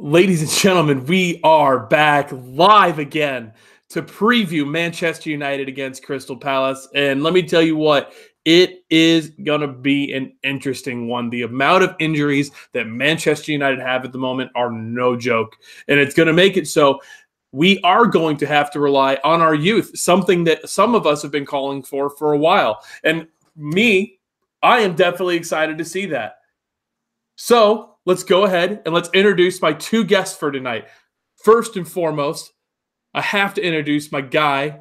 Ladies and gentlemen, we are back live again to preview Manchester United against Crystal Palace. And let me tell you what, it is going to be an interesting one. The amount of injuries that Manchester United have at the moment are no joke. And it's going to make it so we are going to have to rely on our youth, something that some of us have been calling for a while. And I am definitely excited to see that. So let's go ahead and let's introduce my two guests for tonight. First and foremost, I have to introduce my guy,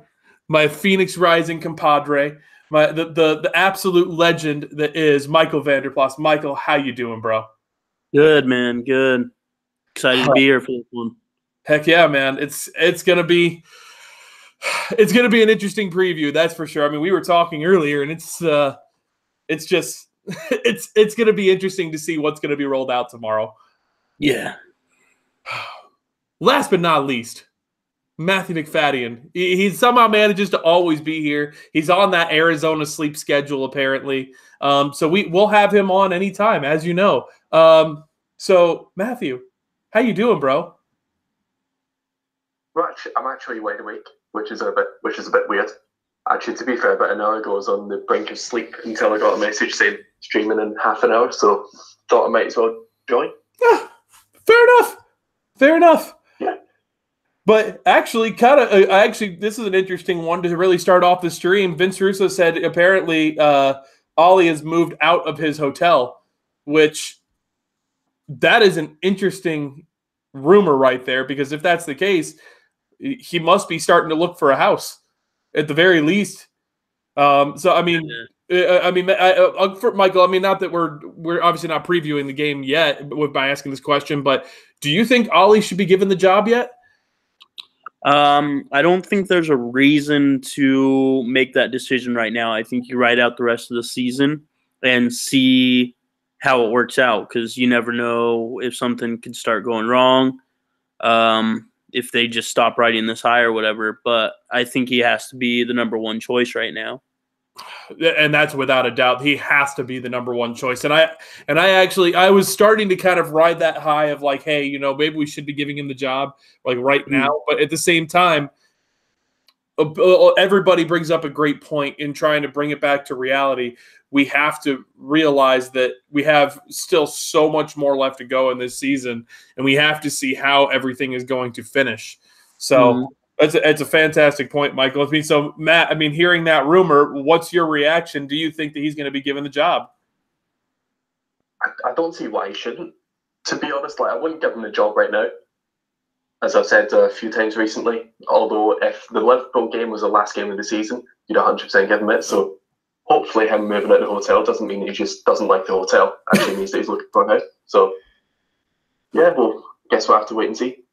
my Phoenix Rising compadre, the absolute legend that is Michael Vanderplas. Michael, how you doing, bro? Good, man. Good. Excited to be here for this one. Heck yeah, man. It's gonna be an interesting preview, that's for sure. I mean, we were talking earlier, and it's just it's going to be interesting to see what's going to be rolled out tomorrow. Yeah. Last but not least, Matthew McFadden. He somehow manages to always be here. He's on that Arizona sleep schedule, apparently. So we'll have him on anytime, as you know. So, Matthew, how you doing, bro? Well, I'm actually wide awake, which is a bit weird. Actually, to be fair, about an hour ago, I was on the brink of sleep until I got a message saying streaming in half an hour, so thought I might as well join. Yeah, fair enough. Yeah. But actually, this is an interesting one to really start off the stream. Vince Russo said apparently Ollie has moved out of his hotel, which that is an interesting rumor right there, because if that's the case, he must be starting to look for a house at the very least. So I mean, for Michael, I mean, not that we're obviously not previewing the game yet by asking this question, but do you think Ollie should be given the job yet? I don't think there's a reason to make that decision right now. I think you ride out the rest of the season and see how it works out, because you never know if something could start going wrong. If they just stop riding this high or whatever. But I think he has to be the number one choice right now. And that's without a doubt. He has to be the number one choice. And I was starting to kind of ride that high of like, hey, you know, maybe we should be giving him the job like right now. But at the same time, everybody brings up a great point in trying to bring it back to reality. We have to realize that we have still so much more left to go in this season, and we have to see how everything is going to finish. So it's a fantastic point, Michael. I mean, so Matt, I mean, hearing that rumor, what's your reaction? Do you think that he's going to be given the job? I don't see why he shouldn't. To be honest, I wouldn't give him the job right now, as I've said a few times recently. Although if the Liverpool game was the last game of the season, you'd 100% give him it. So hopefully him moving out of the hotel doesn't mean he just doesn't like the hotel. Actually means that he's looking for a house. So, yeah, well, guess we'll have to wait and see.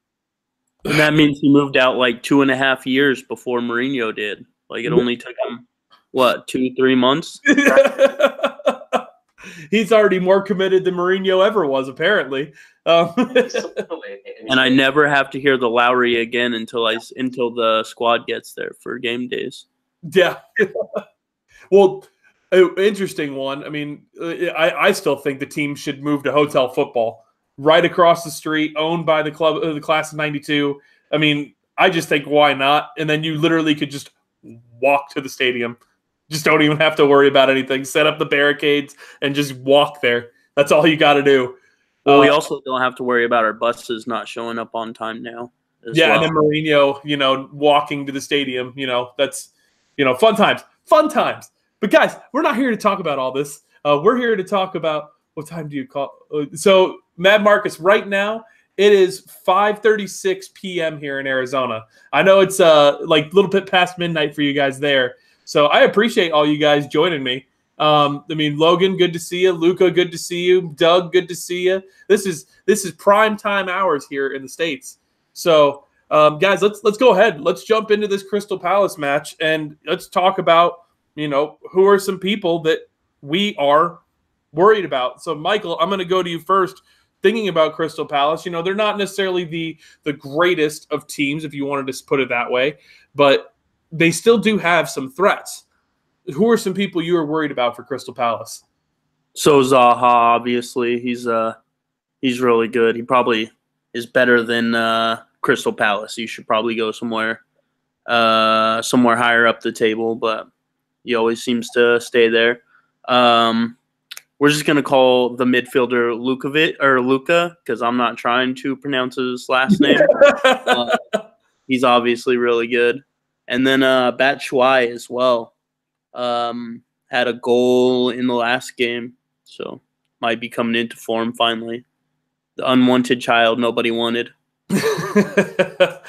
And that means he moved out like 2.5 years before Mourinho did. Like, it only took him, 2-3 months? He's already more committed than Mourinho ever was, apparently. And I never have to hear the Lowry again until the squad gets there for game days. Yeah. Well, interesting one. I mean, I still think the team should move to hotel football right across the street, owned by the club, the class of '92. I mean, I just think why not? And then you literally could just walk to the stadium. Just don't even have to worry about anything. Set up the barricades and just walk there. That's all you got to do. Well, we also don't have to worry about our buses not showing up on time now. Yeah, well. And then Mourinho, walking to the stadium, that's, fun times. Fun times. But guys, we're not here to talk about all this. We're here to talk about what time do you call? So, Mad Marcus, right now it is 5:36 p.m. here in Arizona. I know it's like a little bit past midnight for you guys there. So I appreciate all you guys joining me. I mean, Logan, good to see you. Luca, good to see you. Doug, good to see you. This is prime time hours here in the States. So, guys, let's go ahead. Let's jump into this Crystal Palace match and let's talk about, who are some people that we are worried about. So, Michael, I'm going to go to you first. Thinking about Crystal Palace, they're not necessarily the greatest of teams, if you wanted to put it that way, but they still do have some threats. Who are some people you are worried about for Crystal Palace? So Zaha, obviously, he's really good. He probably is better than Crystal Palace. You should probably go somewhere higher up the table, but he always seems to stay there. We're just going to call the midfielder Luka, because I'm not trying to pronounce his last name. He's obviously really good. And then Batshuayi as well. Had a goal in the last game, so might be coming into form finally. The unwanted child nobody wanted. I'll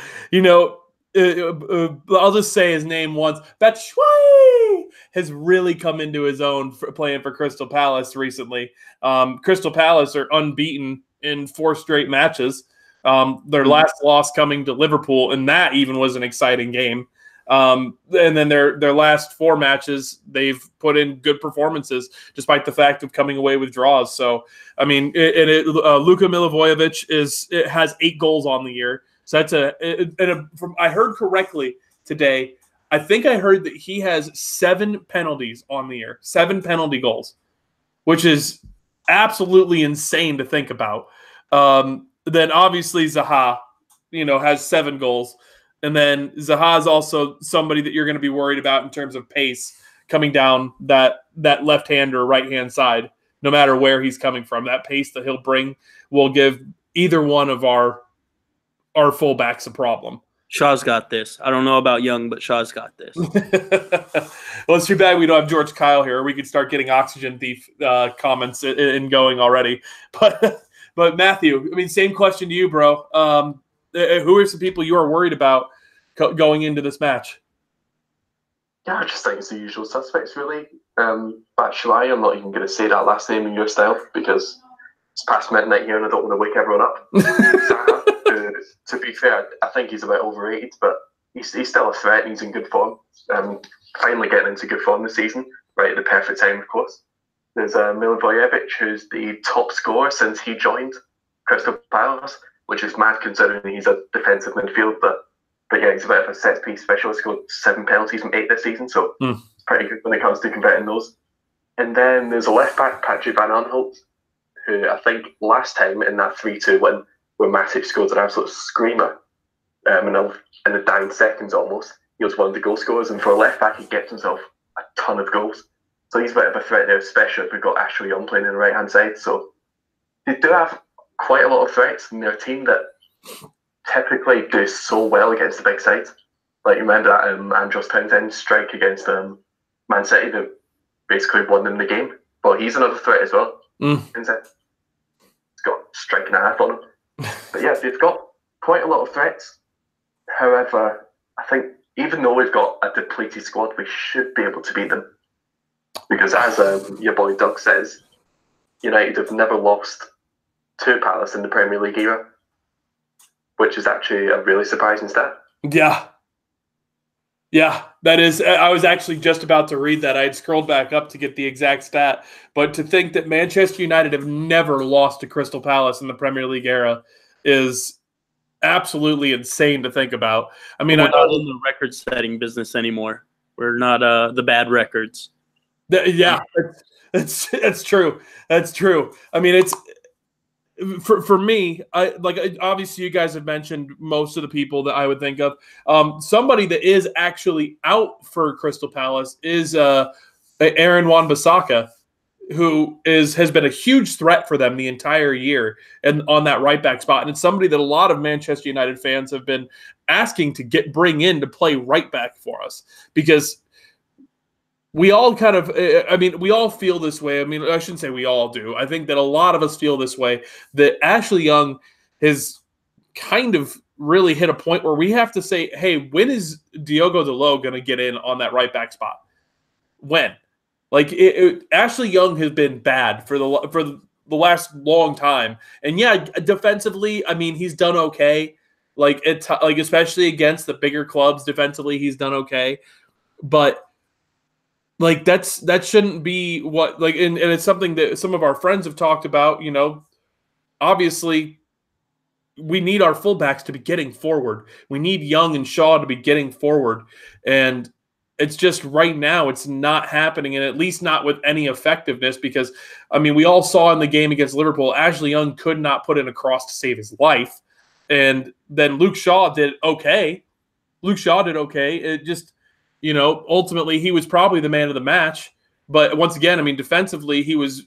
just say his name once. Batshuayi has really come into his own playing for Crystal Palace recently. Crystal Palace are unbeaten in 4 straight matches. Their last loss coming to Liverpool, and that even was an exciting game. And then their last 4 matches, they've put in good performances, despite the fact of coming away with draws. So, I mean, Luka Milivojevic has 8 goals on the year. So that's I heard correctly today. I think I heard that he has 7 penalties on the year, 7 penalty goals, which is absolutely insane to think about. Then obviously Zaha, has 7 goals. And then Zaha is also somebody that you're going to be worried about in terms of pace coming down that left-hand or right-hand side, no matter where he's coming from. That pace that he'll bring will give either one of our fullbacks a problem. Shaw's got this. I don't know about Young, but Shaw's got this. Well, it's too bad we don't have George Kyle here. We could start getting Oxygen Thief comments in going already. But Matthew, I mean, same question to you, bro. Who are some people you are worried about going into this match? Yeah, I just think it's the usual suspects, really. Batshuayi, I'm not even going to say that last name in your style because it's past midnight here and I don't want to wake everyone up. Zaha, to be fair, I think he's a bit overrated, but he's still a threat and he's in good form. Finally getting into good form this season, right at the perfect time, of course. There's Milivojevic, who's the top scorer since he joined Crystal Palace, which is mad considering he's a defensive midfield, but yeah, he's a bit of a set-piece specialist. Scored 7 penalties from 8 this season, so it's pretty good when it comes to converting those. And then there's a left-back, Patrick Van Aanholt, who I think last time in that 3-2 win, where Matic scored an absolute screamer in the dying seconds almost, he was one of the goal scorers, and for a left-back, he gets himself a ton of goals. So he's a bit of a threat there, especially if we've got Ashley Young playing on the right-hand side. So they do have quite a lot of threats in their team that typically do so well against the big sides. Like, you remember that Andros Townsend strike against Man City that basically won them the game. But he's another threat as well. He's got strike and a half on him. But yeah, they've got quite a lot of threats. However, I think even though we've got a depleted squad, we should be able to beat them. Because as your boy Doug says, United have never lost to Palace in the Premier League era, which is actually a really surprising stat. Yeah, that is. I was actually just about to read that. I had scrolled back up to get the exact stat, but to think that Manchester United have never lost to Crystal Palace in the Premier League era is absolutely insane to think about. I mean, we're not in the record-setting business anymore. We're not the bad records. Yeah, that's true. That's true. I mean, it's for me. Obviously, you guys have mentioned most of the people that I would think of. Somebody that is actually out for Crystal Palace is Aaron Wan-Bissaka, who has been a huge threat for them the entire year and on that right back spot. And it's somebody that a lot of Manchester United fans have been asking to bring in to play right back for us, because we all we all feel this way. I mean, I shouldn't say we all do. I think that a lot of us feel this way, that Ashley Young has kind of really hit a point where we have to say, hey, when is Diogo Dalot going to get in on that right back spot? When? Ashley Young has been bad for the last long time. And yeah, defensively, I mean, he's done okay. Especially against the bigger clubs defensively, he's done okay. But that shouldn't be what and it's something that some of our friends have talked about. Obviously we need our fullbacks to be getting forward. We need Young and Shaw to be getting forward, and it's just right now it's not happening, and at least not with any effectiveness, because I mean, we all saw in the game against Liverpool, Ashley Young could not put in a cross to save his life. and then Luke Shaw did okay. It just, ultimately he was probably the man of the match. But once again, I mean, defensively, he was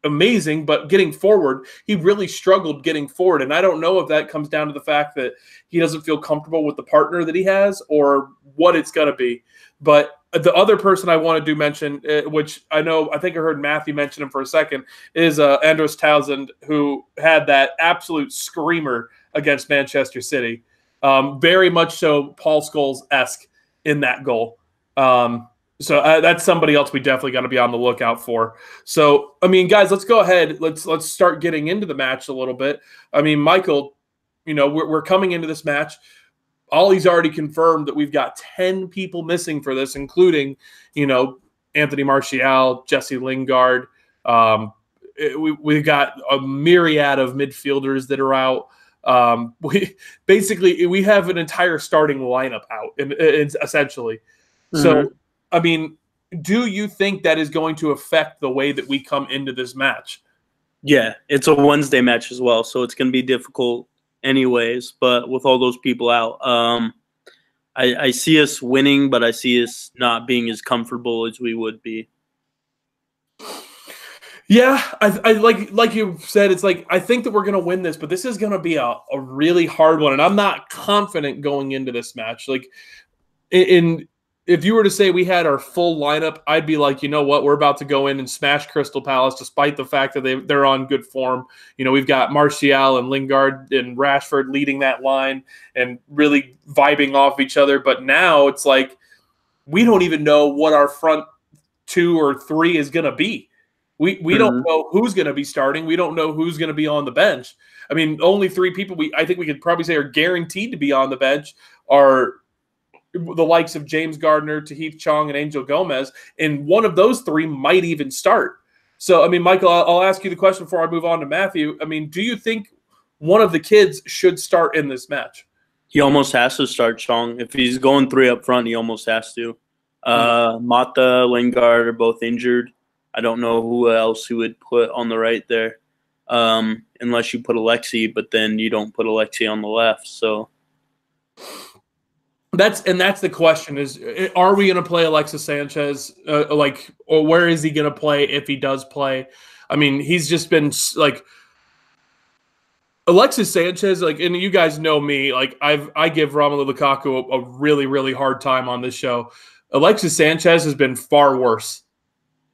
amazing, but getting forward, he really struggled getting forward. And I don't know if that comes down to the fact that he doesn't feel comfortable with the partner that he has or what it's going to be. But the other person I want to do mention, which I think I heard Matthew mention him for a second, is Andros Townsend, who had that absolute screamer against Manchester City. Very much so Paul Scholes-esque in that goal. So that's somebody else we definitely got to be on the lookout for. So, I mean, guys, let's go ahead. Let's start getting into the match a little bit. I mean, Michael, we're coming into this match. Ollie's already confirmed that we've got 10 people missing for this, including, Anthony Martial, Jesse Lingard. We've got a myriad of midfielders that are out. We have an entire starting lineup out, essentially. Mm-hmm. So, I mean, do you think that is going to affect the way that we come into this match? Yeah, it's a Wednesday match as well, so it's going to be difficult anyways. But with all those people out, I see us winning, but I see us not being as comfortable as we would be. Yeah, I like you said, it's like I think that we're going to win this, but this is going to be a really hard one, and I'm not confident going into this match. Like, if you were to say we had our full lineup, I'd be like, you know what, we're about to go in and smash Crystal Palace, despite the fact that they're on good form. We've got Martial and Lingard and Rashford leading that line and really vibing off each other. But now it's like we don't even know what our front 2 or 3 is going to be. We don't know who's going to be starting. We don't know who's going to be on the bench. I mean, only 3 people I think we could probably say are guaranteed to be on the bench are the likes of James Gardner, Tahith Chong, and Angel Gomez, and one of those 3 might even start. So, I mean, Michael, I'll ask you the question before I move on to Matthew. I mean, do you think one of the kids should start in this match? He almost has to start, Chong. If he's going 3 up front, he almost has to. Mata, Lingard are both injured. I don't know who else he would put on the right there, unless you put Alexi, but then you don't put Alexi on the left. So that's the question: is are we going to play Alexis Sanchez? Or where is he going to play if he does play? I mean, he's just been like Alexis Sanchez. Like, and you guys know me. Like, I give Romelu Lukaku a really, really hard time on this show. Alexis Sanchez has been far worse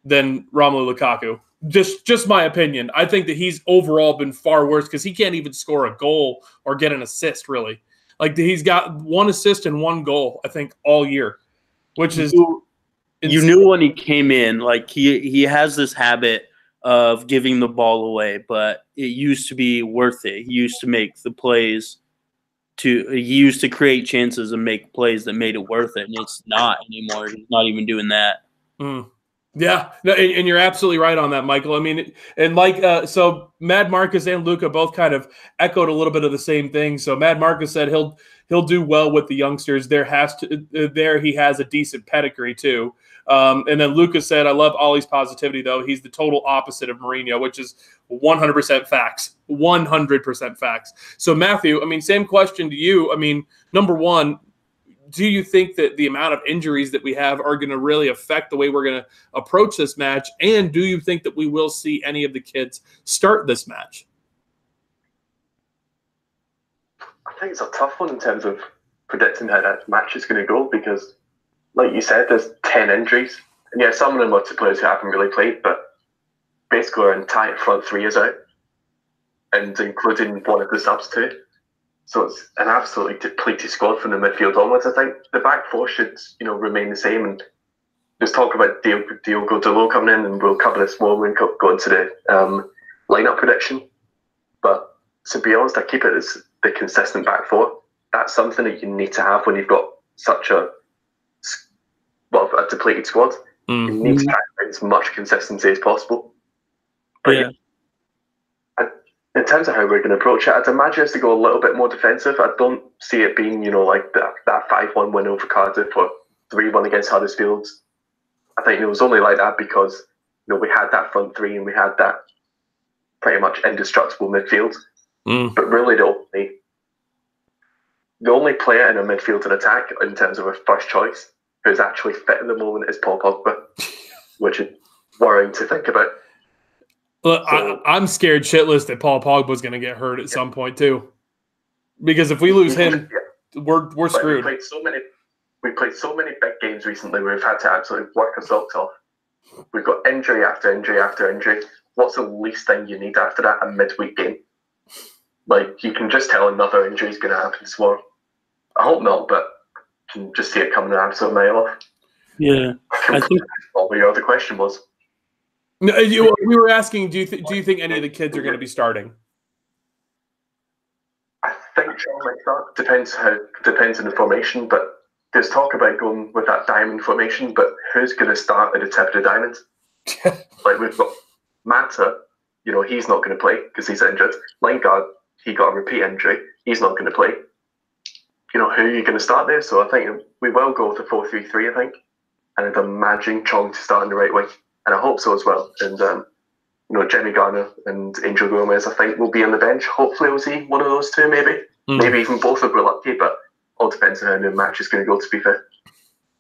than Romelu Lukaku. Just my opinion. I think that he's overall been far worse because he can't even score a goal or get an assist, really. Like, he's got 1 assist and 1 goal, I think, all year, which is you knew when he came in, like, he has this habit of giving the ball away, but it used to be worth it. He used to make the plays he used to create chances and make plays that made it worth it, and it's not anymore. He's not even doing that. Yeah, no, and you're absolutely right on that, Michael. I mean, and so Mad Marcus and Luca both kind of echoed a little bit of the same thing. So Mad Marcus said he'll do well with the youngsters. He has a decent pedigree too. And then Luca said, I love Ollie's positivity though. He's the total opposite of Mourinho, which is 100% facts. 100% facts. So Matthew, I mean, same question to you. I mean, number one, do you think that the amount of injuries that we have are going to really affect the way we're going to approach this match? And do you think that we will see any of the kids start this match? I think it's a tough one in terms of predicting how that match is going to go because, like you said, there's 10 injuries. And yeah, some of them are to players who haven't really played, but basically our entire front 3 is out, and including one of the subs too. So it's an absolutely depleted squad from the midfield onwards. I think the back 4 should, remain the same. And just talk about Diogo Dalot coming in, and we'll cover this more when we go into the lineup prediction. But to be honest, I keep it as the consistent back 4. That's something that you need to have when you've got such a depleted squad. You need to try to have as much consistency as possible. But yeah. In terms of how we're going to approach it, I'd imagine us to go a little bit more defensive. I don't see it being, like that 5-1 win over Cardiff or 3-1 against Huddersfield. I think it was only like that because, we had that front 3 and we had that pretty much indestructible midfield. But really the only the only player in a midfield and attack in terms of a first choice who's actually fit at the moment is Paul Pogba, which is worrying to think about. Look, I'm scared shitless that Paul Pogba's going to get hurt at some point too, because if we lose him, we're screwed. We played so many big games recently where we've had to absolutely work our socks off. We've got injury after injury after injury. What's the least thing you need after that? A midweek game. Like, you can just tell another injury is going to happen tomorrow. I hope not, but you can just see it coming an absolute mile off. Yeah, I think what your other question was. No, we were asking, do you think any of the kids are going to be starting? I think Sean might start. Depends on the formation, but there's talk about going with that diamond formation, but who's going to start at the tip of the diamond? Like, we've got Mata, he's not going to play because he's injured. Lingard, he got a repeat injury. He's not going to play. Who are you going to start there? So I think we will go with the 4-3-3, I think. And I'd imagine Chong to start in the right wing. And I hope so as well. And, Jamie Garner and Angel Gomez, I think, will be on the bench. Hopefully we'll see one of those two, maybe. Maybe even both if we're lucky, but all depends on how the match is going to go, to be fair.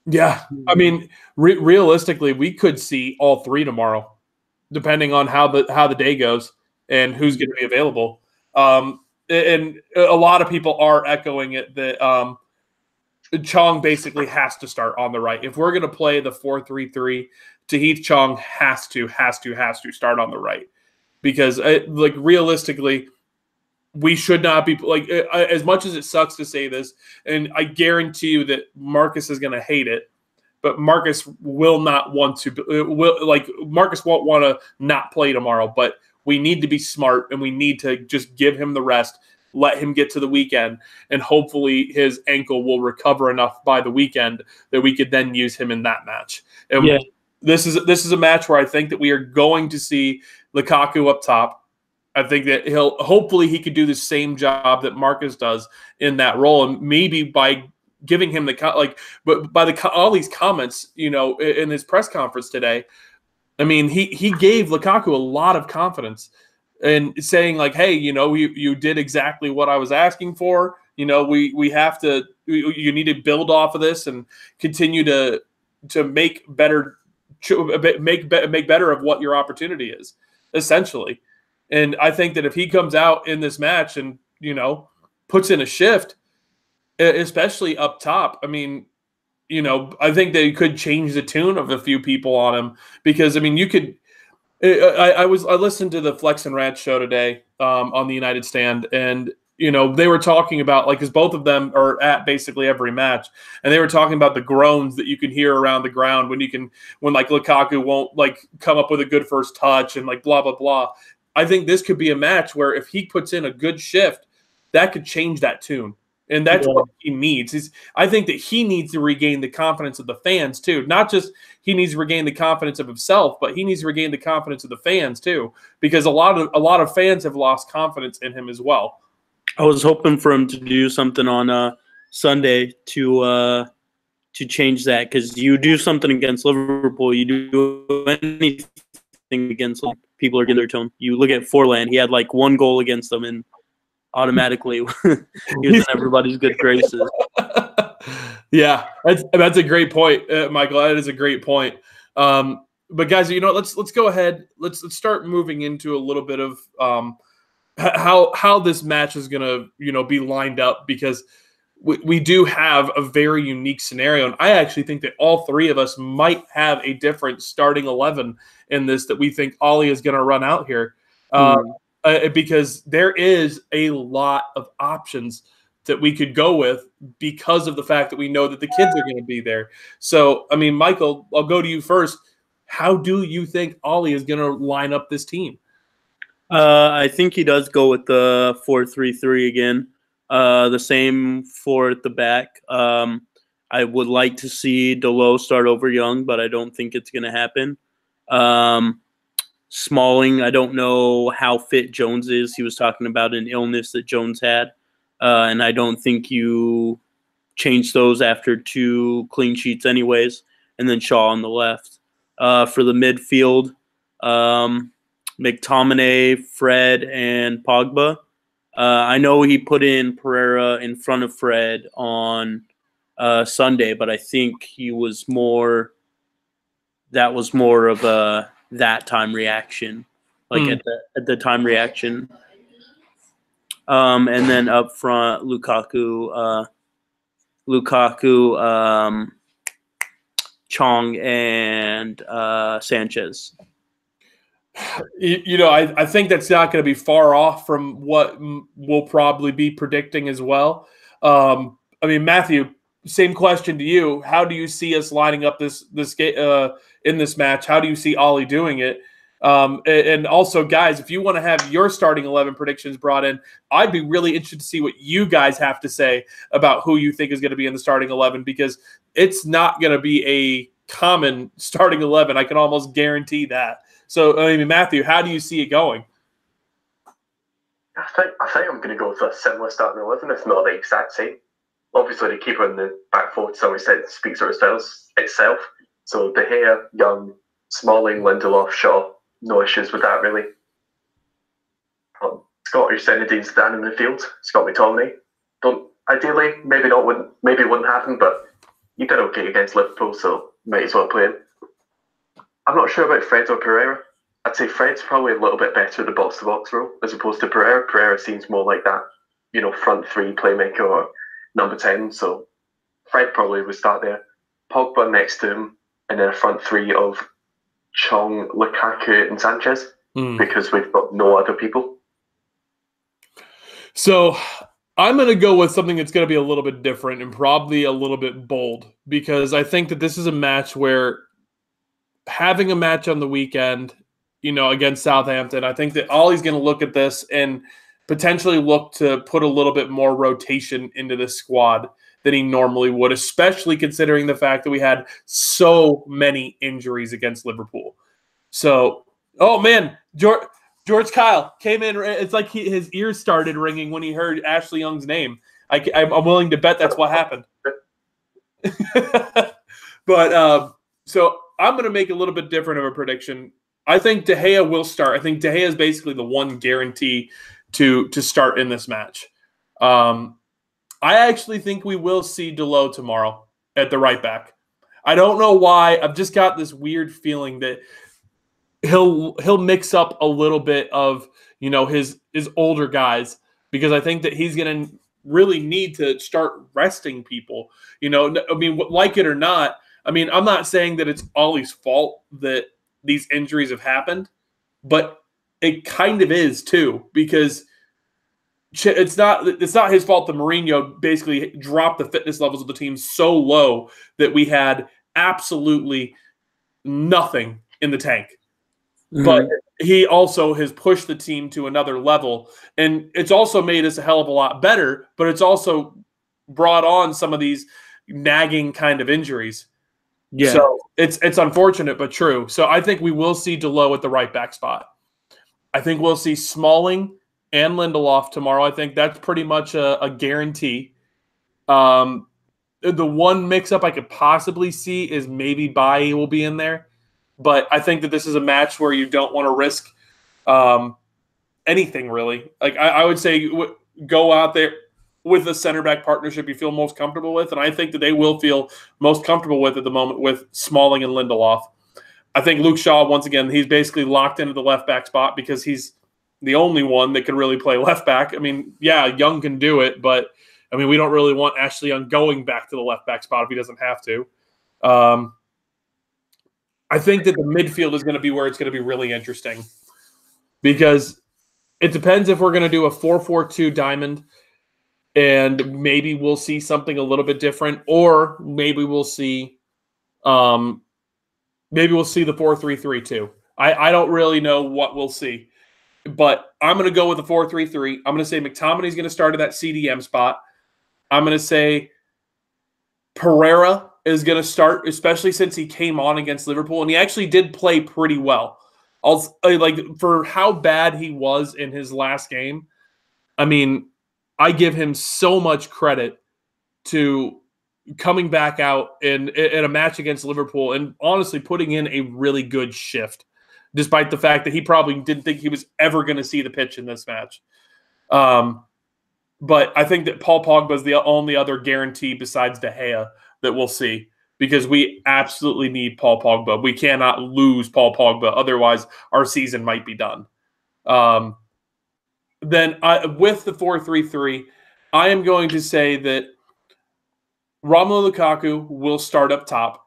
Yeah. I mean, realistically, we could see all three tomorrow, depending on how the day goes and who's going to be available. And a lot of people are echoing it that Chong basically has to start on the right. If we're going to play the 4-3-3, Tahith Chong has to start on the right, because realistically, we should not be as much as it sucks to say this, and I guarantee you that Marcus is going to hate it, but Marcus will not want to. Marcus won't want to not play tomorrow, but we need to be smart and we need to just give him the rest, let him get to the weekend, and hopefully his ankle will recover enough by the weekend that we could then use him in that match. And this is a match where I think that we are going to see Lukaku up top. I think that hopefully he could do the same job that Marcus does in that role, and maybe by giving him all these comments, in his press conference today. I mean, he gave Lukaku a lot of confidence and saying like, hey, you did exactly what I was asking for. We have to. You need to build off of this and continue to make better of what your opportunity is, essentially. And I think that if he comes out in this match and puts in a shift, especially up top, I mean, I think they could change the tune of a few people on him, because I mean, you could. I listened to the Flex and Rant show today on the United Stand, and they were talking about because both of them are at basically every match, and they were talking about the groans that you can hear around the ground when Lukaku won't come up with a good first touch and blah blah blah. I think this could be a match where if he puts in a good shift, that could change that tune. And that's what he needs. I think that he needs to regain the confidence of the fans too. Not just he needs to regain the confidence of himself, but he needs to regain the confidence of the fans too, because a lot of fans have lost confidence in him as well. I was hoping for him to do something on Sunday to change that, because you do something against Liverpool, you do anything against people are getting their tone. You look at Forlan; he had one goal against them, and automatically he was in everybody's good graces. Yeah, that's a great point, Michael. That is a great point. But guys, let's go ahead. Let's start moving into a little bit of how this match is gonna be lined up, because we do have a very unique scenario, and I actually think that all three of us might have a different starting 11 in this that we think Ollie is going to run out here, because there is a lot of options that we could go with because of the fact that we know that the kids are going to be there. So, I mean, Michael, I'll go to you first. How do you think Ollie is going to line up this team? I think he does go with the 4-3-3 again. The same four at the back. I would like to see Delo start over Young, but I don't think it's going to happen. Smalling, I don't know how fit Jones is. He was talking about an illness that Jones had, and I don't think you change those after 2 clean sheets anyways. And then Shaw on the left. For the midfield, McTominay, Fred, and Pogba. I know he put in Pereira in front of Fred on Sunday, but I think he was more. That was more of a that time reaction, like at the time reaction. And then up front, Lukaku, Chong, and Sanchez. I think that's not going to be far off from what we'll probably be predicting as well. Matthew, same question to you. How do you see us lining up this game in this match? How do you see Ollie doing it? And also, guys, if you want to have your starting 11 predictions brought in, I'd be really interested to see what you guys have to say about who you think is going to be in the starting 11, because it's not going to be a common starting 11. I can almost guarantee that. So, Matthew, how do you see it going? I think I'm going to go with a similar starting 11, if not the exact same. Obviously, the keeper in the back four to some extent speaks for itself. So, De Gea, Young, Smalling, Lindelof, Shaw, no issues with that, really. Scottish Zinedine Zidane in the field, Scott McTominay. Ideally, maybe it wouldn't happen, but he did okay against Liverpool, so might as well play him. I'm not sure about Fred or Pereira. I'd say Fred's probably a little bit better at the box-to-box role as opposed to Pereira. Pereira seems more like that, front three playmaker or number 10. So Fred probably would start there. Pogba next to him, and then a front three of Chong, Lukaku, and Sanchez, because we've got no other people. So I'm going to go with something that's going to be a little bit different and probably a little bit bold, because I think that this is a match where having a match on the weekend, against Southampton, I think that Ollie's going to look at this and potentially look to put a little bit more rotation into the squad than he normally would, especially considering the fact that we had so many injuries against Liverpool. So, oh man, George Kyle came in. It's like his ears started ringing when he heard Ashley Young's name. I'm willing to bet that's what happened. But so I'm going to make a little bit different of a prediction. I think De Gea will start. I think De Gea is basically the one guarantee to start in this match. I actually think we will see Dalot tomorrow at the right back. I don't know why. I've just got this weird feeling that he'll mix up a little bit of his older guys, because I think that he's going to really need to start resting people. Like it or not. I'm not saying that it's Ollie's fault that these injuries have happened, but it kind of is too, because it's not his fault that Mourinho basically dropped the fitness levels of the team so low that we had absolutely nothing in the tank. Mm-hmm. But he also has pushed the team to another level, and it's also made us a hell of a lot better, but it's also brought on some of these nagging kind of injuries. Yeah. So it's unfortunate, but true. So I think we will see Dalot at the right back spot. I think we'll see Smalling and Lindelof tomorrow. I think that's pretty much a guarantee. The one mix-up I could possibly see is maybe Bailly will be in there. But I think that this is a match where you don't want to risk anything, really. Like I would say go out there with the center back partnership you feel most comfortable with, and I think that they will feel most comfortable with at the moment with Smalling and Lindelof. I think Luke Shaw, once again, he's basically locked into the left back spot because he's the only one that can really play left back. Young can do it, but we don't really want Ashley Young going back to the left back spot if he doesn't have to. I think that the midfield is going to be where it's going to be really interesting, because it depends if we're going to do a 4-4-2 diamond, and maybe we'll see something a little bit different, or maybe we'll see the 4-3-3 too. I don't really know what we'll see, but I'm going to go with the 4-3-3. I'm going to say McTominay's going to start at that CDM spot. I'm going to say Pereira is going to start, especially since he came on against Liverpool, and he actually did play pretty well. For how bad he was in his last game, I give him so much credit to coming back out in a match against Liverpool and honestly putting in a really good shift, despite the fact that he probably didn't think he was ever going to see the pitch in this match. But I think that Paul Pogba is the only other guarantee besides De Gea that we'll see, because we absolutely need Paul Pogba. We cannot lose Paul Pogba. Otherwise, our season might be done. Then with the 4-3-3, I am going to say that Romelu Lukaku will start up top.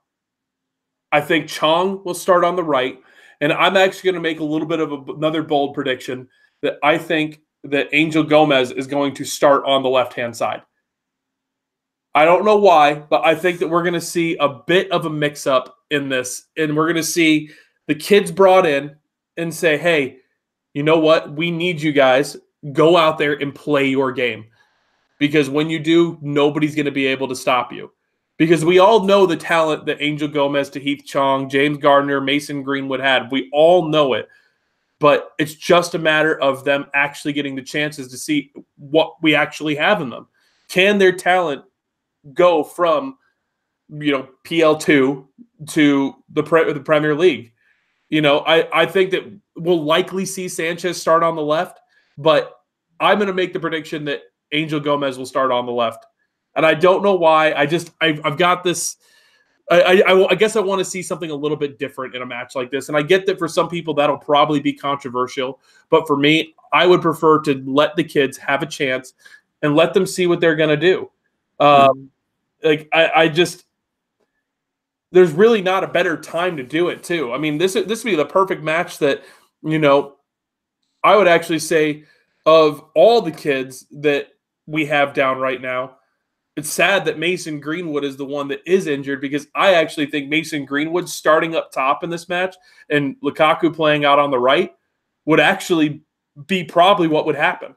I think Chong will start on the right. And I'm actually going to make a little bit of another bold prediction that I think that Angel Gomez is going to start on the left-hand side. I don't know why, but I think that we're going to see a bit of a mix-up in this. And we're going to see the kids brought in and say, hey, you know what? We need you guys. Go out there and play your game. Because when you do, nobody's going to be able to stop you. Because we all know the talent that Angel Gomez, Tahith Chong, James Gardner, Mason Greenwood had. We all know it. But it's just a matter of them actually getting the chances to see what we actually have in them. Can their talent go from, PL2 to the Premier League? I think that we'll likely see Sanchez start on the left, but I'm going to make the prediction that Angel Gomez will start on the left. And I don't know why. I've got this. I guess I want to see something a little bit different in a match like this. And I get that for some people that'll probably be controversial. But for me, I would prefer to let the kids have a chance and let them see what they're going to do. There's really not a better time to do it too. I mean, this would be the perfect match that, I would actually say of all the kids that we have down right now, it's sad that Mason Greenwood is the one that is injured, because I actually think Mason Greenwood starting up top in this match and Lukaku playing out on the right would actually be probably what would happen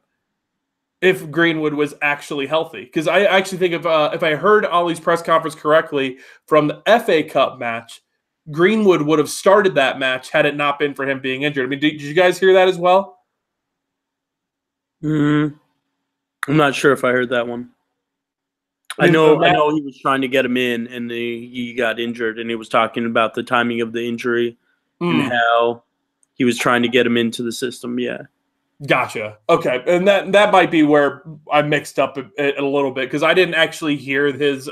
if Greenwood was actually healthy. Because I actually think if I heard Ollie's press conference correctly from the FA Cup match, Greenwood would have started that match had it not been for him being injured. I mean, did you guys hear that as well? I'm not sure if I heard that one. I know he was trying to get him in, and he got injured, and he was talking about the timing of the injury and how he was trying to get him into the system. Yeah. Gotcha. Okay. And that might be where I mixed up a little bit, because I didn't actually hear his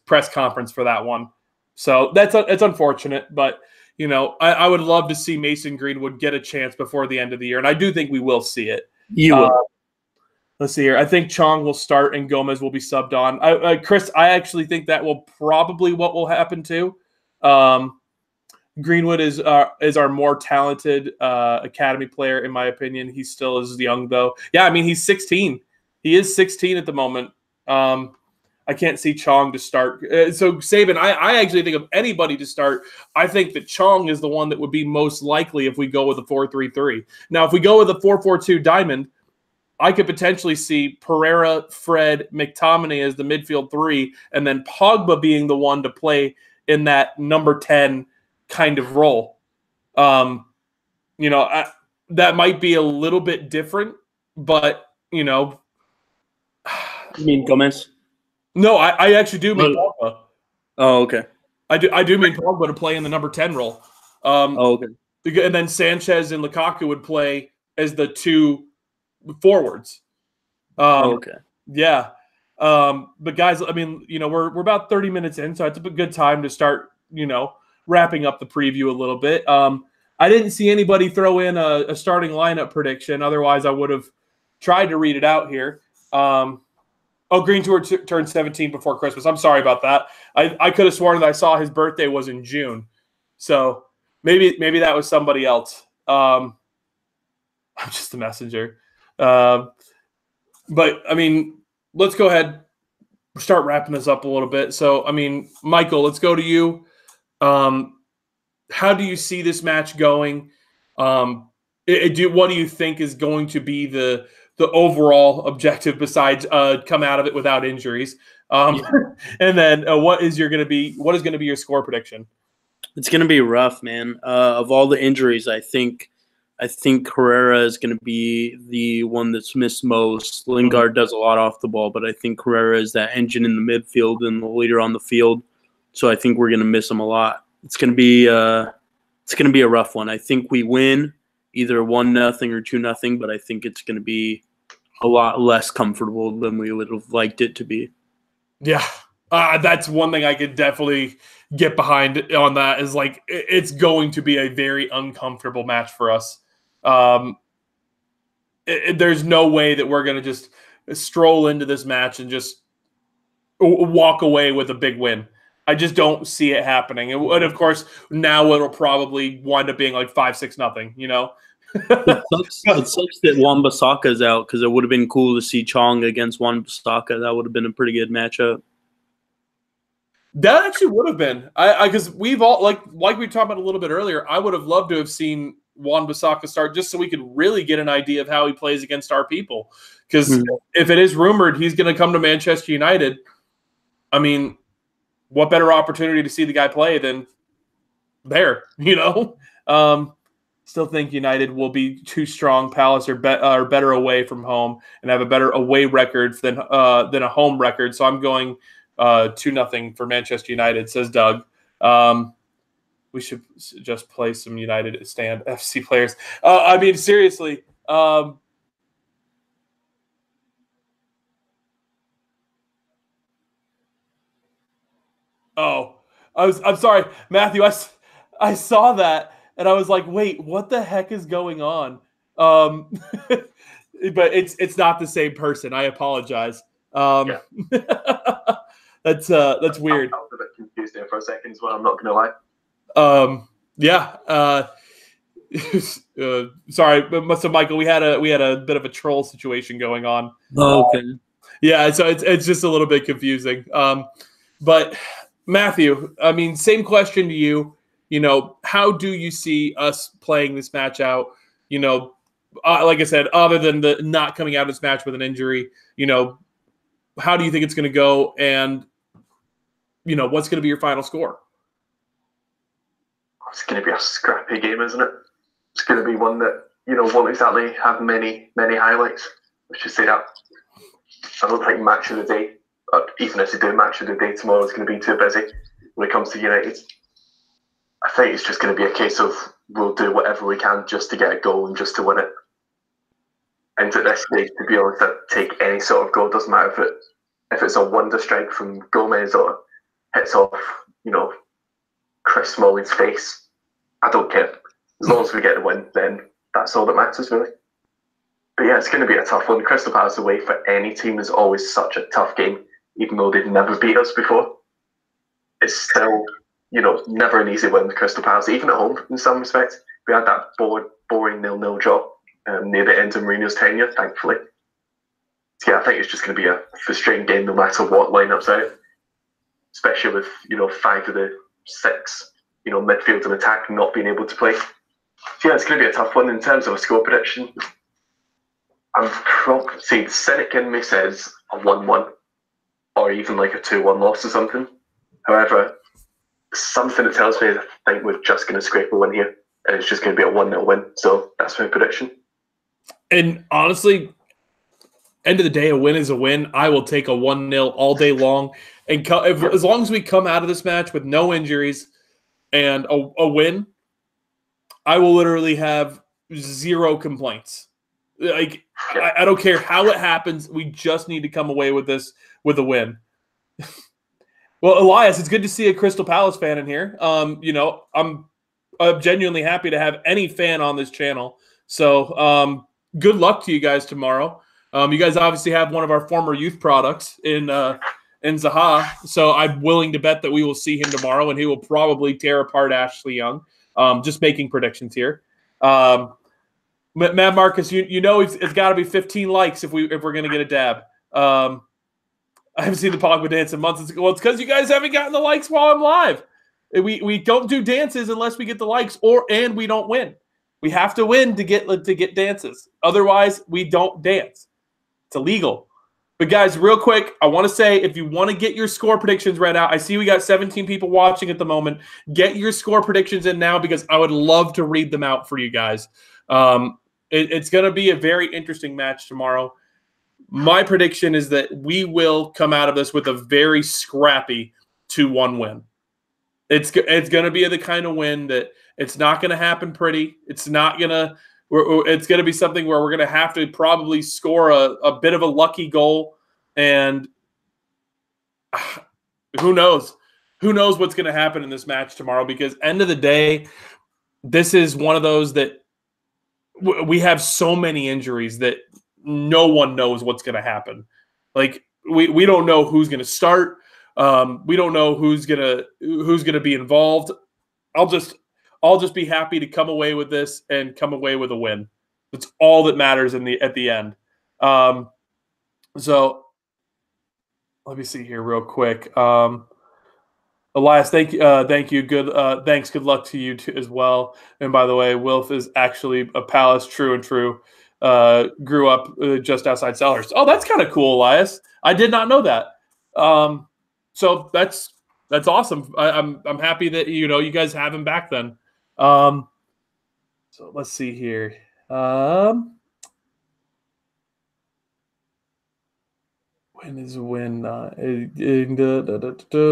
press conference for that one. So it's unfortunate, but I would love to see Mason Greenwood get a chance before the end of the year. And I do think we will see it. You will. Let's see here. I think Chong will start and Gomez will be subbed on. Chris, I actually think that will probably what will happen too. Greenwood is our more talented academy player, in my opinion. He still is young, though. Yeah, I mean, he's 16. He is 16 at the moment. I can't see Chong to start. So, Saban, I actually think of anybody to start. I think that Chong is the one that would be most likely if we go with a 4-3-3. Now, if we go with a 4-4-2 diamond, I could potentially see Pereira, Fred, McTominay as the midfield three, and then Pogba being the one to play in that number 10 kind of role. That might be a little bit different, but, You mean Gomez? No, I actually do mean Pogba. Oh, okay. I do mean Pogba to play in the number 10 role. Okay. And then Sanchez and Lukaku would play as the two forwards. Okay. Yeah. But guys, I mean, we're about 30 minutes in, so it's a good time to start, wrapping up the preview a little bit. I didn't see anybody throw in a starting lineup prediction. Otherwise, I would have tried to read it out here. Green Tour turned 17 before Christmas. I'm sorry about that. I could have sworn that I saw his birthday was in June. So maybe that was somebody else. I'm just a messenger. But, I mean, let's go ahead start wrapping this up a little bit. So, I mean, Michael, let's go to you. How do you see this match going? What do you think is going to be the overall objective besides come out of it without injuries? And then what is going to be your score prediction? It's going to be rough, man. Of all the injuries, I think Herrera is going to be the one that's missed most. Lingard does a lot off the ball, but I think Herrera is that engine in the midfield and the leader on the field. So I think we're going to miss him a lot. It's going to be a rough one. I think we win either 1-0 or 2-0, but I think it's going to be a lot less comfortable than we would have liked it to be. Yeah, that's one thing I could definitely get behind on that is like it's going to be a very uncomfortable match for us. There's no way that we're going to just stroll into this match and just walk away with a big win. I just don't see it happening. And of course, now it'll probably wind up being like 5-6-0, you know? It sucks that Wan-Bissaka's out because it would have been cool to see Chong against Wan-Bissaka. That would have been a pretty good matchup. That actually would have been. Because we've all, like we talked about a little bit earlier, I would have loved to have seen Wan-Bissaka start just so we could really get an idea of how he plays against our people. Because if it is rumored he's going to come to Manchester United, I mean, what better opportunity to see the guy play than there, you know? Still think United will be too strong. Palace are better away from home and have a better away record than a home record. So I'm going 2-0 for Manchester United, says Doug. We should just play some United Stand FC players. I mean, seriously. I'm sorry, Matthew. I saw that and I was like, wait, what the heck is going on? But it's not the same person. I apologize. Yeah. That's weird. I was a bit confused there for a second as well. I'm not going to lie. Sorry, so Michael, we had a bit of a troll situation going on. Oh, okay. Yeah, so it's just a little bit confusing. But Matthew, I mean, same question to you. You know, how do you see us playing this match out? You know, like I said, other than the not coming out of this match with an injury, you know, how do you think it's going to go? And, you know, what's going to be your final score? It's going to be a scrappy game, isn't it? It's going to be one that, you know, won't exactly have many highlights. Let's just say that. I don't think match of the day, even if they do match of the day tomorrow, is going to be too busy when it comes to United. I think it's just going to be a case of we'll do whatever we can just to get a goal and just to win it. And at this stage, to be honest, that take any sort of goal, doesn't matter if it's a wonder strike from Gomez or hits off, you know, Chris Smalling's face. I don't care. As long as we get the win, then that's all that matters, really. But yeah, it's going to be a tough one. Crystal Palace away for any team is always such a tough game, even though they've never beat us before. It's still, you know, never an easy win with Crystal Palace, even at home in some respects. We had that boring 0-0 draw near the end of Mourinho's tenure, thankfully. So yeah, I think it's just going to be a frustrating game no matter what lineup's out, especially with, you know, 5 of the 6, you know, midfield and attack not being able to play. So yeah, it's going to be a tough one in terms of a score prediction. I'm probably, see, the cynic in me says a 1-1 or even like a 2-1 loss or something. However, something that tells me I think we're just going to scrape a win here, and it's just going to be a 1-0 win. So that's my prediction. And honestly, end of the day, a win is a win. I will take a 1-0 all day long. And as long as we come out of this match with no injuries and a win, I will literally have 0 complaints. Like, I don't care how it happens. We just need to come away with this with a win. Well, Elias, it's good to see a Crystal Palace fan in here. You know, I'm genuinely happy to have any fan on this channel. So good luck to you guys tomorrow. You guys obviously have one of our former youth products in Zaha. So I'm willing to bet that we will see him tomorrow, and he will probably tear apart Ashley Young. Just making predictions here. Matt Marcus, you know it's got to be 15 likes if we're going to get a dab. I haven't seen the Pogba dance in months. Well, it's because you guys haven't gotten the likes while I'm live. We don't do dances unless we get the likes, and we don't win. We have to win to get dances. Otherwise, we don't dance. It's illegal. But guys, real quick, I want to say if you want to get your score predictions read out, I see we got 17 people watching at the moment. Get your score predictions in now because I would love to read them out for you guys. It's going to be a very interesting match tomorrow. My prediction is that we will come out of this with a very scrappy 2-1 win. It's going to be the kind of win that it's not going to happen pretty. It's not going to – it's going to be something where we're going to have to probably score a bit of a lucky goal, and who knows? Who knows what's going to happen in this match tomorrow? Because end of the day, this is one of those that we have so many injuries that no one knows what's going to happen. Like we don't know who's going to start. We don't know who's gonna be involved. I'll just be happy to come away with this and come away with a win. That's all that matters at the end. So let me see here real quick. Elias, thank you. Good, thanks. Good luck to you too, as well. And by the way, Wilf is actually a Palace true and true. Grew up just outside Selhurst. Oh, that's kind of cool, Elias. I did not know that. So that's awesome. I'm happy that you guys have him back then. So let's see here. When is when?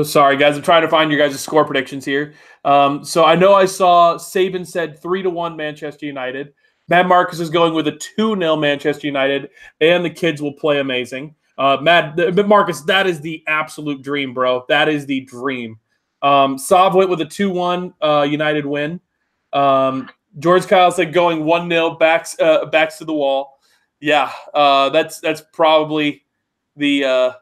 Sorry, guys. I'm trying to find your guys' score predictions here. So I know I saw Saban said 3-1 Manchester United. Matt Marcus is going with a 2-0 Manchester United, and the kids will play amazing. Marcus, that is the absolute dream, bro. That is the dream. Sav went with a 2-1 United win. George Kyle said going 1-0 backs to the wall. Yeah, that's probably the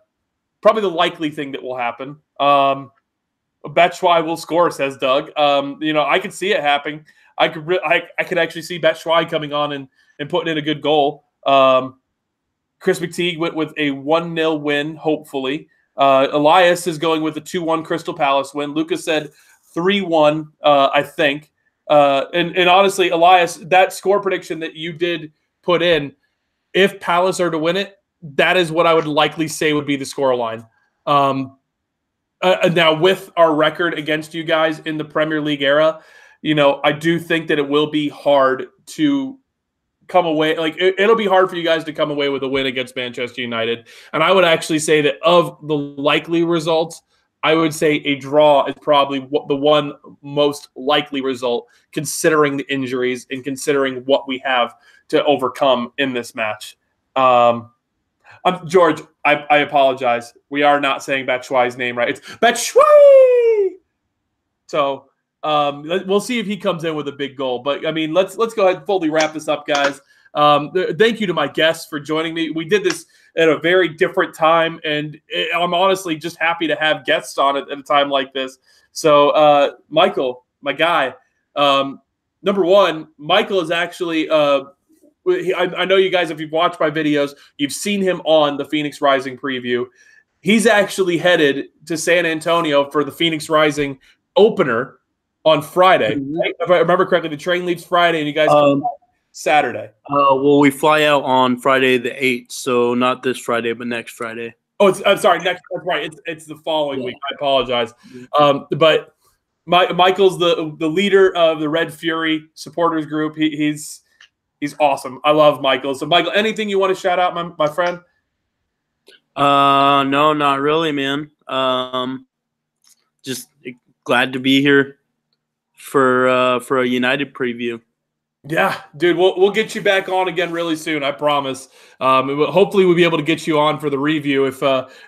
likely thing that will happen. Batshuayi will score, says Doug. I could see it happening. I could actually see Batshuayi coming on and putting in a good goal. Chris McTeague went with a 1-0 win, hopefully. Elias is going with a 2-1 Crystal Palace win. Lucas said 3-1, I think. And honestly, Elias, that score prediction that you did put in, if Palace are to win it, that is what I would likely say would be the scoreline. Now, with our record against you guys in the Premier League era, I do think that it will be hard to come away. Like it'll be hard for you guys to come away with a win against Manchester United. And I would actually say that of the likely results, I would say a draw is probably the one most likely result, considering the injuries and considering what we have to overcome in this match. George, I apologize. We are not saying Batshuayi's name right. It's Batshuayi. So we'll see if he comes in with a big goal. But I mean, let's go ahead and fully wrap this up, guys. Thank you to my guests for joining me. We did this at a very different time, and I'm honestly just happy to have guests on it at a time like this. So, Michael, my guy, number one, Michael is actually. I know you guys, if you've watched my videos, you've seen him on the Phoenix Rising preview. He's actually headed to San Antonio for the Phoenix Rising opener on Friday. Right? If I remember correctly, the train leaves Friday, and you guys come back Saturday. Well, we fly out on Friday the 8th, so not this Friday, but next Friday. Oh, I'm sorry. That's right. It's the following week. I apologize. But Michael's the leader of the Red Fury supporters group. He's awesome. I love Michael. So, Michael, anything you want to shout out, my friend? No, not really, man. Just glad to be here for a United preview. Yeah, dude, we'll get you back on again really soon. I promise. Hopefully, we'll be able to get you on for the review if,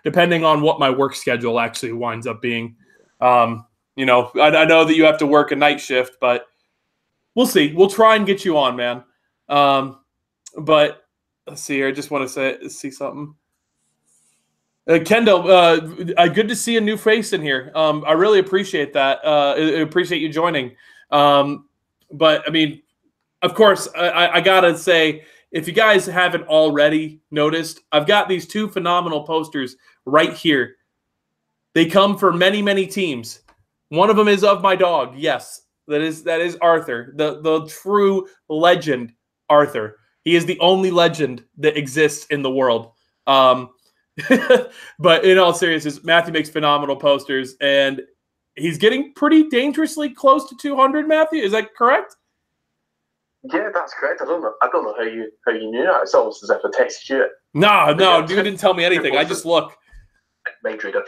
depending on what my work schedule actually winds up being. I know that you have to work a night shift, but we'll see. We'll try and get you on, man. But let's see here. I just want to see something. Kendall, good to see a new face in here. I really appreciate that. I appreciate you joining. But I mean, of course, I gotta say, if you guys haven't already noticed, I've got these two phenomenal posters right here. They come for many, many teams. One of them is of my dog. Yes, that is Arthur, the true legend. Arthur. He is the only legend that exists in the world. But in all seriousness, Matthew makes phenomenal posters, and he's getting pretty dangerously close to 200. Matthew, is that correct? Yeah, that's correct. I don't know how you knew that. It's almost as if I texted you it. No, you didn't tell me anything. I just look. Made reader.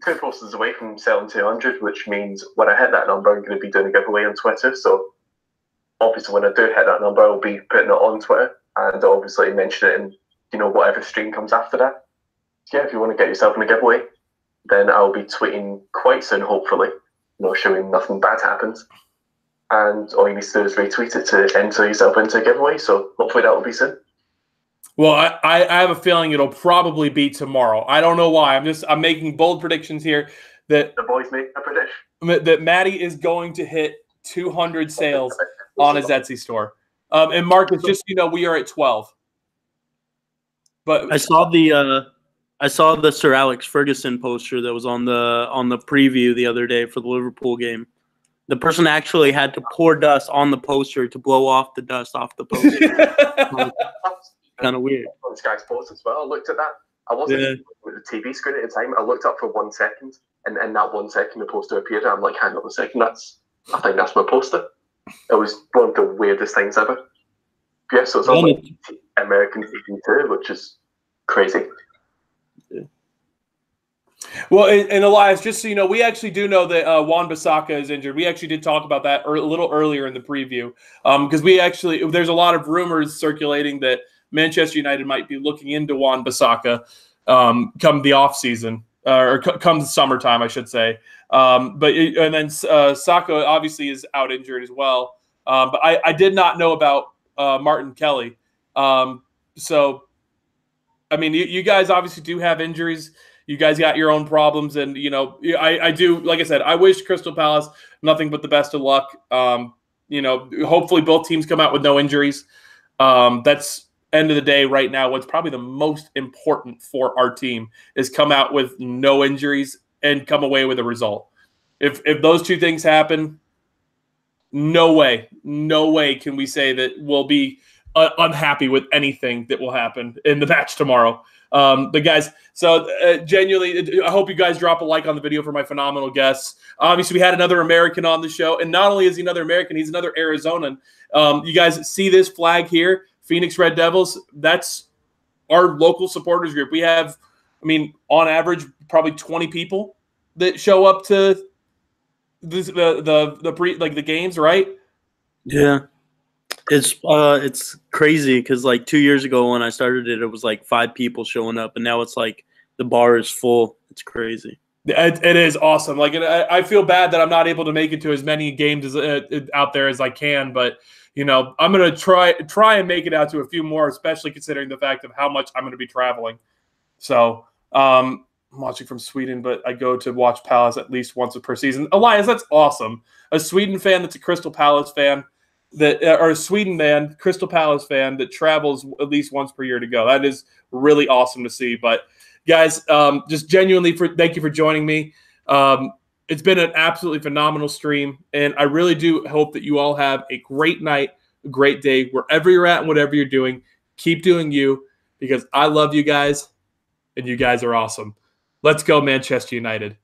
2 posters away from selling 200, which means when I hit that number, I'm going to be doing a giveaway on Twitter. So obviously when I do hit that number, I'll be putting it on Twitter and I'll obviously mention it in, you know, whatever stream comes after that. So yeah, if you want to get yourself in a giveaway, then I'll be tweeting quite soon, hopefully, you know, showing nothing bad happens. And all you need to do is retweet it to enter yourself into a giveaway. So hopefully that will be soon. Well, I have a feeling it'll probably be tomorrow. I don't know why. I'm making bold predictions here that The boys make a prediction. that Maddie is going to hit 200 sales on his Etsy store. And Marcus, just so you know, we are at 12. But I saw the Sir Alex Ferguson poster that was on the preview the other day for the Liverpool game. The person actually had to pour dust on the poster to blow off the dust off the poster. Kind of weird. On Sky Sports as well. I looked at that. I wasn't with the TV screen at the time. I looked up for 1 second, and in that 1 second, the poster appeared. And I'm like, hang on a second, I think that's my poster. It was one of the weirdest things ever. Yeah, so it's on like American TV too, which is crazy. Well, and Elias, just so you know, we actually do know that Wan-Bissaka is injured. We actually did talk about that a little earlier in the preview because there's a lot of rumors circulating that Manchester United might be looking into Wan-Bissaka come the offseason or come the summertime, I should say. And then Saka obviously is out injured as well. But I did not know about Martin Kelly. So, I mean, you guys obviously do have injuries. You guys got your own problems. And, you know, I do, like I said, I wish Crystal Palace nothing but the best of luck. You know, hopefully both teams come out with no injuries. That's end of the day right now, what's probably the most important for our team is come out with no injuries and come away with a result. If those two things happen, no way can we say that we'll be unhappy with anything that will happen in the match tomorrow. But guys, so genuinely, I hope you guys drop a like on the video for my phenomenal guests. Obviously, we had another American on the show, and not only is he another American, he's another Arizonan. You guys see this flag here, Phoenix Red Devils? That's our local supporters group. We have, I mean, on average, probably 20 people that show up to the games, right? Yeah. It's crazy because like 2 years ago when I started it was like 5 people showing up, and now it's like the bar is full. It's crazy. It is awesome. Like I feel bad that I'm not able to make it to as many games out there as I can, but you know I'm gonna try and make it out to a few more, especially considering the fact of how much I'm gonna be traveling. So I'm watching from Sweden, but I go to watch Palace at least once per season. Elias, that's awesome. A Sweden fan that's a Crystal Palace fan. Or a Sweden fan, Crystal Palace fan that travels at least once per year to go. That is really awesome to see. But guys, just genuinely thank you for joining me. It's been an absolutely phenomenal stream, and I really do hope that you all have a great night, a great day, wherever you're at and whatever you're doing. Keep doing you, because I love you guys, and you guys are awesome. Let's go, Manchester United.